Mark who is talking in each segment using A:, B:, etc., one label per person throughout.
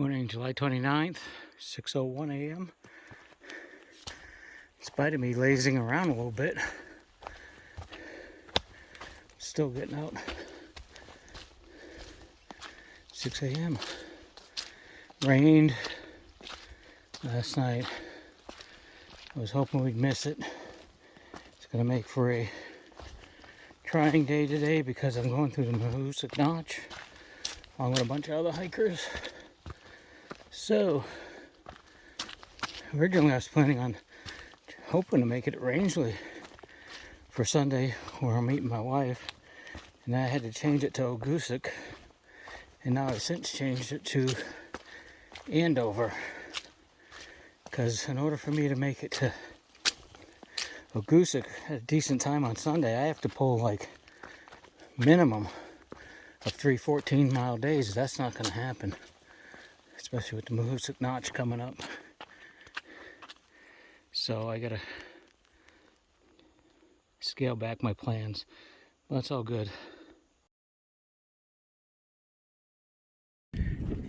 A: Morning, July 29th, 6:01 a.m. In spite of me lazing around a little bit, still getting out. 6 a.m. Rained last night. I was hoping we'd miss it. It's going to make for a trying day today because I'm going through the Mahoosuc Notch along with a bunch of other hikers. So, originally I was planning on hoping to make it at Rangeley for Sunday where I'm meeting my wife, and I had to change it to Mahoosuc, and now I've since changed it to Andover, because in order for me to make it to Mahoosuc at a decent time on Sunday, I have to pull like minimum of 3 14-mile days. That's not going to happen, especially with the Mahoosuc Notch coming up. So I gotta scale back my plans, but that's all good.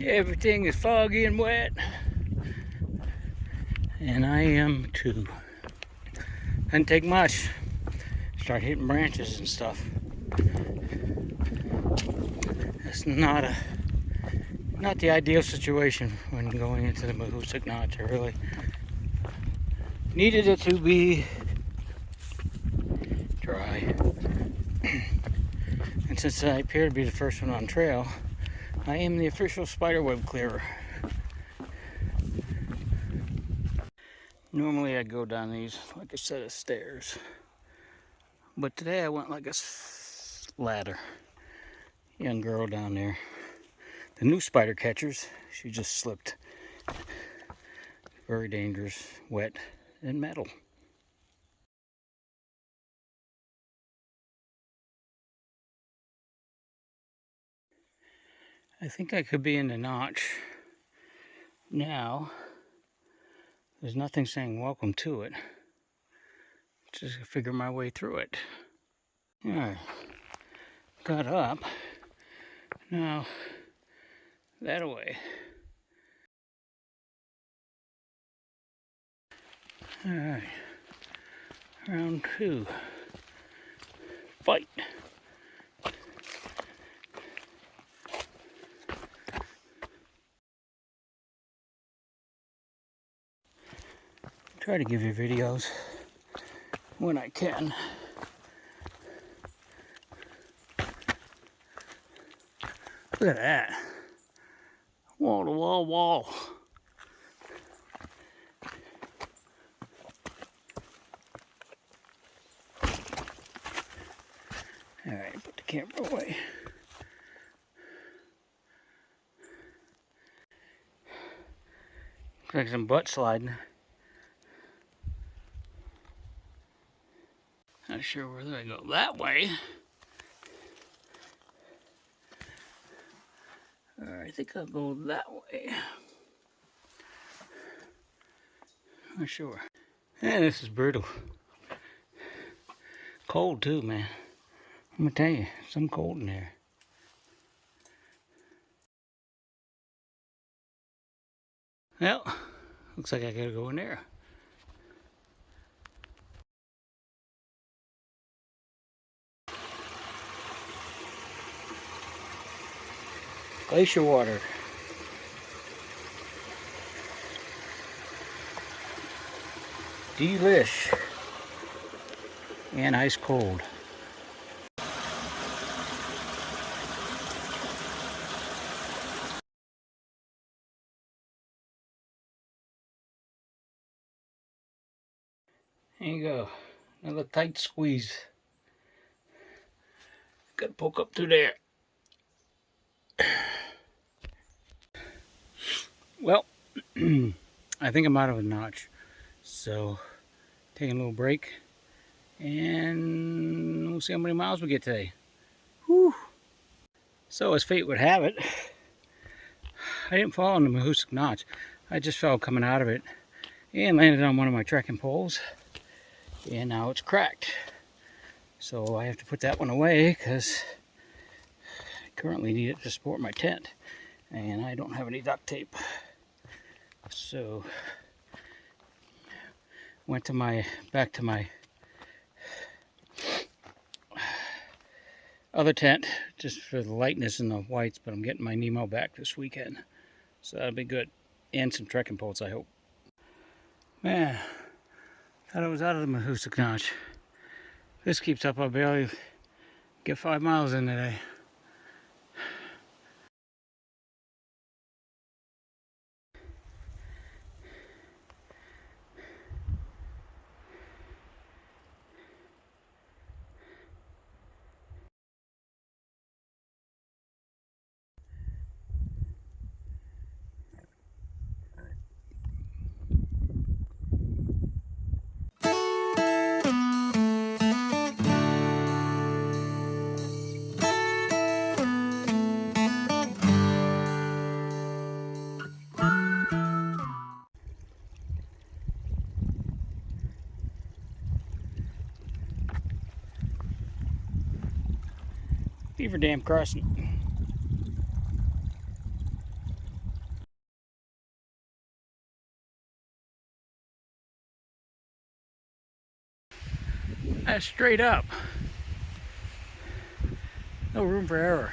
A: Everything is foggy and wet, and I am too. Doesn't take much. Start hitting branches and stuff. It's not the ideal situation when going into the Mahoosuc Notch. I really needed it to be dry. And since I appear to be the first one on trail, I am the official spiderweb clearer. Normally I go down these like a set of stairs, but today I went like a ladder. Young girl down there, the new spider catchers, she just slipped. Very dangerous, wet, and metal. I think I could be in the notch now. There's nothing saying welcome to it. Just figure my way through it. Alright, got up. Now, that away. Alright, round 2. Fight. Try to give you videos when I can. Look at that. Wall to wall wall. Alright, put the camera away. Looks like some butt sliding. Not sure whether I go that way. Or I think I'll go that way. Not sure. And this is brutal. Cold too, man. I'm gonna tell you, some cold in there. Well, looks like I gotta go in there. Glacier water. Delish. And ice cold. There you go. Another tight squeeze. Gotta poke up through there. Well, I think I'm out of a notch. So, taking a little break. And we'll see how many miles we get today. Whew. So, as fate would have it, I didn't fall on the Mahoosuc Notch. I just fell coming out of it and landed on one of my trekking poles. And now it's cracked. So I have to put that one away because I currently need it to support my tent. and I don't have any duct tape. So went to back to my other tent just for the lightness and the whites, but I'm getting my Nemo back this weekend, so that'll be good. And some trekking poles, I hope. Man, thought I was out of the Mahoosuc notch. This keeps up, I'll barely get 5 miles in today. Beaver Dam crossing. That's straight up. No room for error.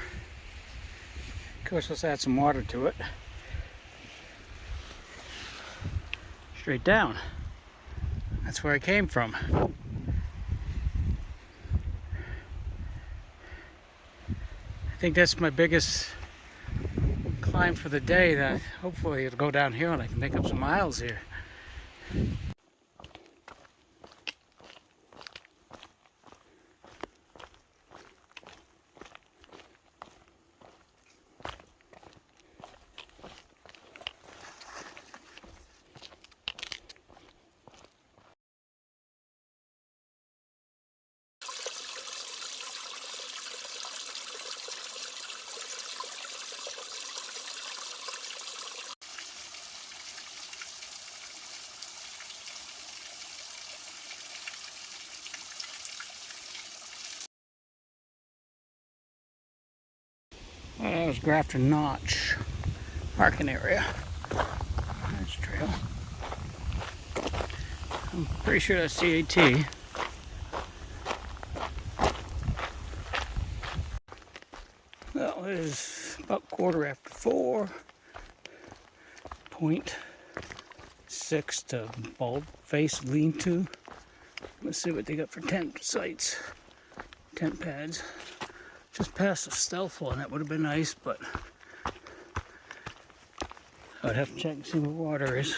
A: Of course, let's add some water to it. Straight down. That's where I came from. I think that's my biggest climb for the day. That hopefully it'll go downhill and I can make up some miles here. Well, that was Grafton Notch parking area. That's a trail. I'm pretty sure that's CAT. Well, it is about 4:15. 0.6 to bulb face lean-to. Let's see what they got for tent sites, tent pads. Just past the stealth one, that would have been nice, but I'd have to check and see what water is.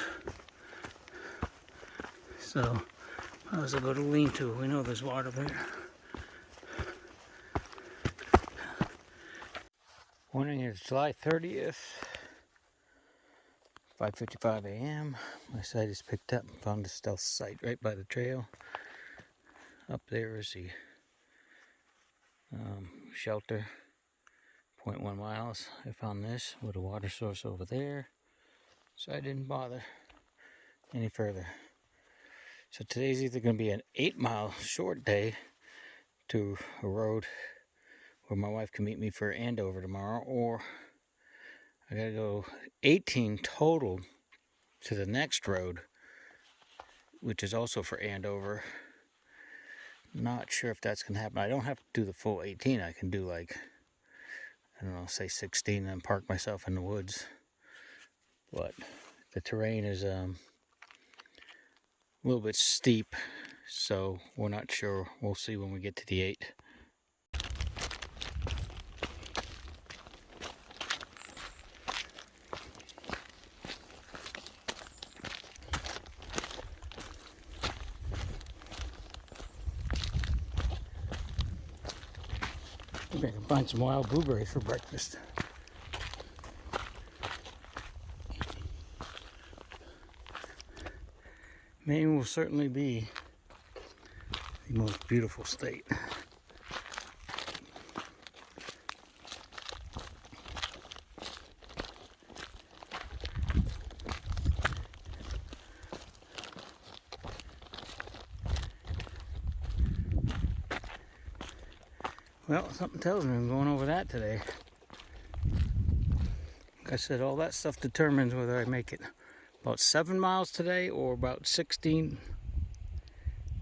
A: So, might as well go to lean-to. We know there's water there. Morning is July 30th, 5:55 a.m. My site is picked up. Found a stealth site right by the trail. Up there is the shelter, 0.1 miles. I found this with a water source over there, so I didn't bother any further. So today's either going to be an 8-mile short day to a road where my wife can meet me for Andover tomorrow, or I gotta go 18 total to the next road, which is also for Andover. Not sure if that's gonna happen. I don't have to do the full 18. I can do like, I don't know, say 16 and park myself in the woods. But the terrain is a little bit steep, so we're not sure. We'll see when we get to the 8. Maybe I can find some wild blueberries for breakfast. Maine will certainly be the most beautiful state. Well, something tells me I'm going over that today. Like I said, all that stuff determines whether I make it about 7 miles today or about 16.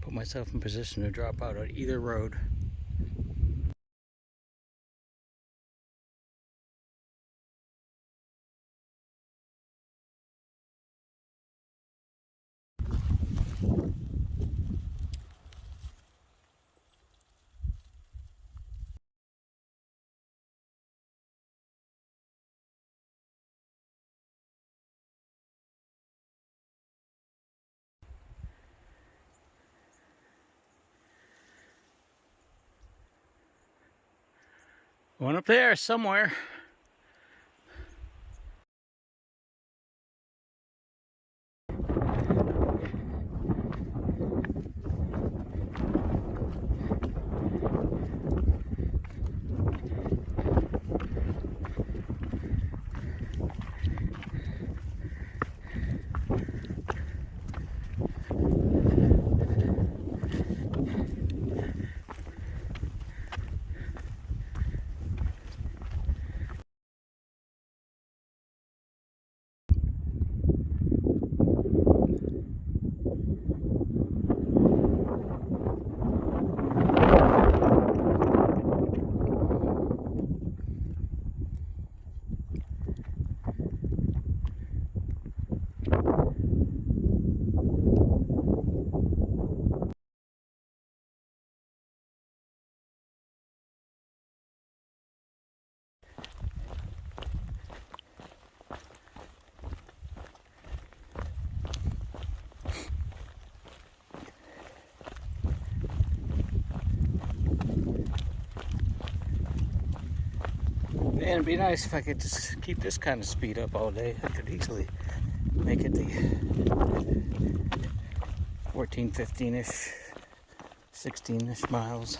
A: Put myself in position to drop out on either road. One up there somewhere. Man, it'd be nice if I could just keep this kind of speed up all day. I could easily make it the 14, 15-ish, 16-ish miles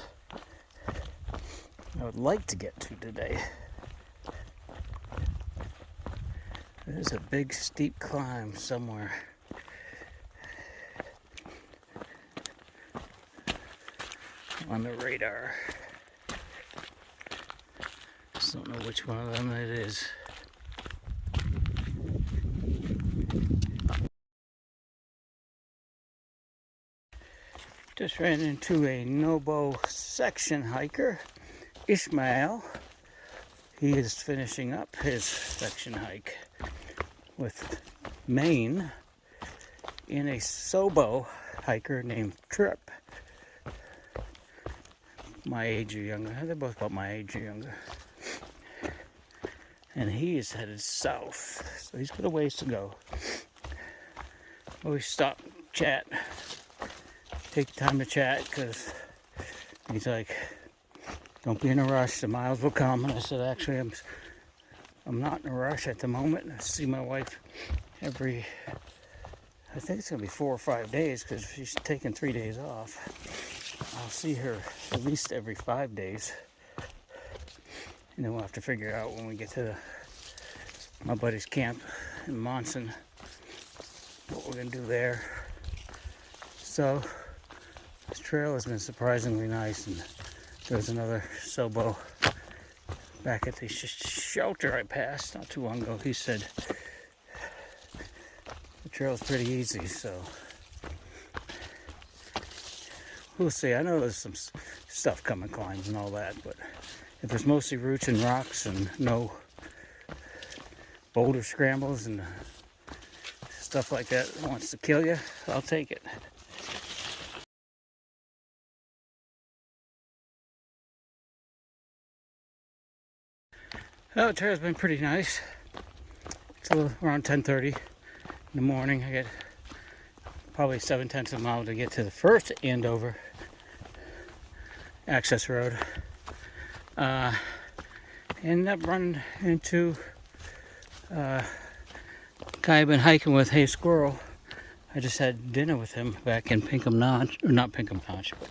A: I would like to get to today. There's a big steep climb somewhere. On the radar. Just don't know which one of them it is. Just ran into a Nobo section hiker, Ishmael. He is finishing up his section hike with Maine in a Sobo hiker named Trip. My age or younger. They're both about my age or younger. And he is headed south. So he's got a ways to go. Always stop, chat. Take time to chat, because he's like, don't be in a rush, the miles will come. And I said, actually, I'm not in a rush at the moment. I see my wife every, I think it's going to be 4 or 5 days, because she's taking 3 days off. I'll see her at least every 5 days. And then we'll have to figure out when we get to my buddy's camp in Monson what we're going to do there. So, this trail has been surprisingly nice, and there's another Sobo back at the shelter I passed not too long ago. He said the trail's pretty easy, so we'll see. I know there's some stuff coming, climbs and all that, but if it's mostly roots and rocks and no boulder scrambles and stuff like that wants to kill you, I'll take it. Oh, the trail's been pretty nice. It's a little around 10:30 in the morning. I get probably 7/10 of a mile to get to the first Andover access road. Ended up running into a guy I've been hiking with, Hey Squirrel. I just had dinner with him back in Pinkham Notch, or not Pinkham Notch, but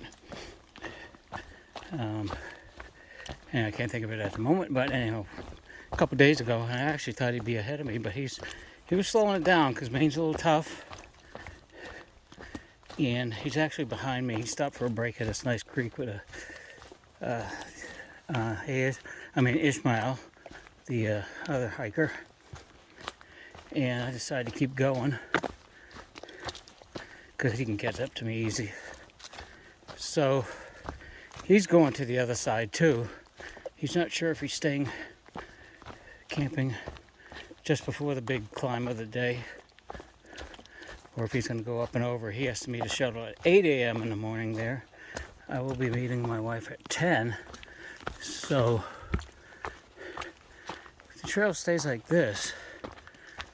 A: and I can't think of it at the moment, but anyhow, a couple days ago, I actually thought he'd be ahead of me, but he was slowing it down because Maine's a little tough, and he's actually behind me. He stopped for a break at this nice creek with Ishmael, the other hiker, and I decided to keep going because he can catch up to me easy. So he's going to the other side too. He's not sure if he's staying camping just before the big climb of the day, or if he's going to go up and over. He has to meet a shuttle at 8 a.m. in the morning there. I will be meeting my wife at 10. So the trail stays like this,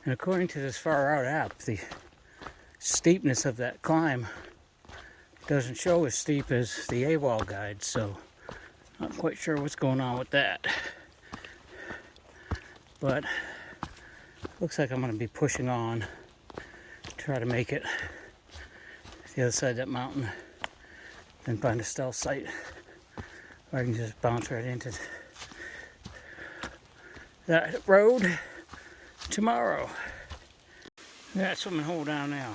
A: and according to this Far Out app, the steepness of that climb doesn't show as steep as the AWOL guide, so not quite sure what's going on with that. But looks like I'm going to be pushing on, try to make it to the other side of that mountain, then find a stealth site where I can just bounce right into that road tomorrow. That swimming hole down now.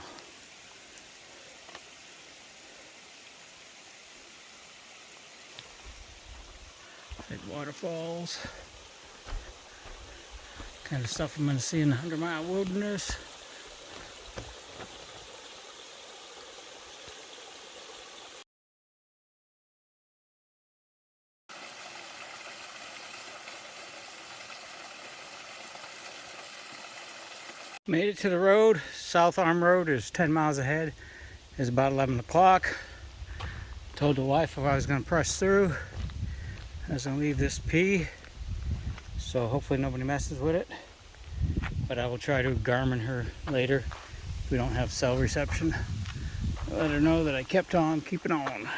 A: Big waterfalls. Kind of stuff I'm going to see in the 100-mile wilderness. Made it to the road. South Arm Road is 10 miles ahead. It's about 11 o'clock. Told the wife if I was going to press through, I was going to leave this P, so hopefully nobody messes with it. But I will try to Garmin her later if we don't have cell reception. Let her know that I kept on keeping on.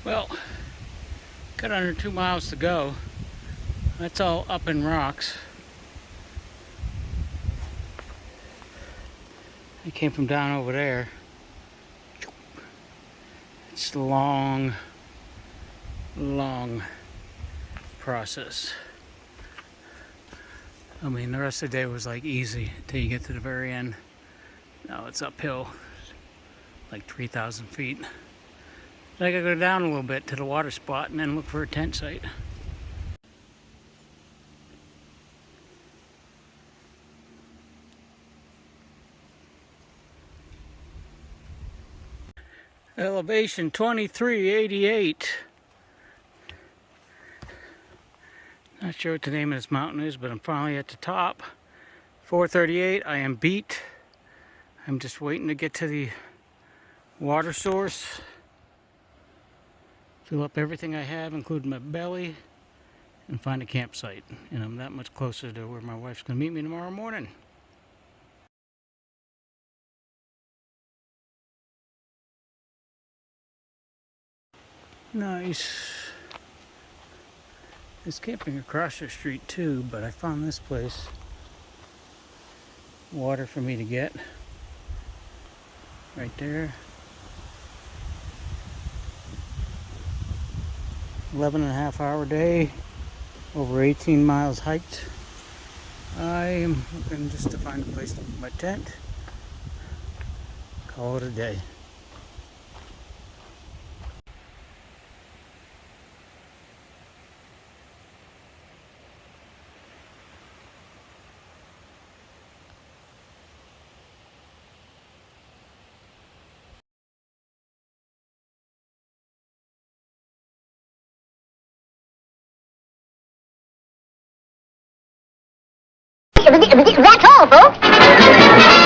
A: Well, got under 2 miles to go. That's all up in rocks. I came from down over there. It's a long process. I mean, the rest of the day was like easy until you get to the very end. Now it's uphill, like 3,000 feet. I gotta go down a little bit to the water spot and then look for a tent site. Elevation 2388. Not sure what the name of this mountain is, but I'm finally at the top. 438, I am beat. I'm just waiting to get to the water source. Fill up everything I have, including my belly, and find a campsite. And I'm that much closer to where my wife's gonna meet me tomorrow morning. Nice. There's camping across the street too, but I found this place. Water for me to get. Right there. 11.5-hour day, over 18 miles hiked. I am looking just to find a place to put my tent. Call it a day.
B: That's all, folks.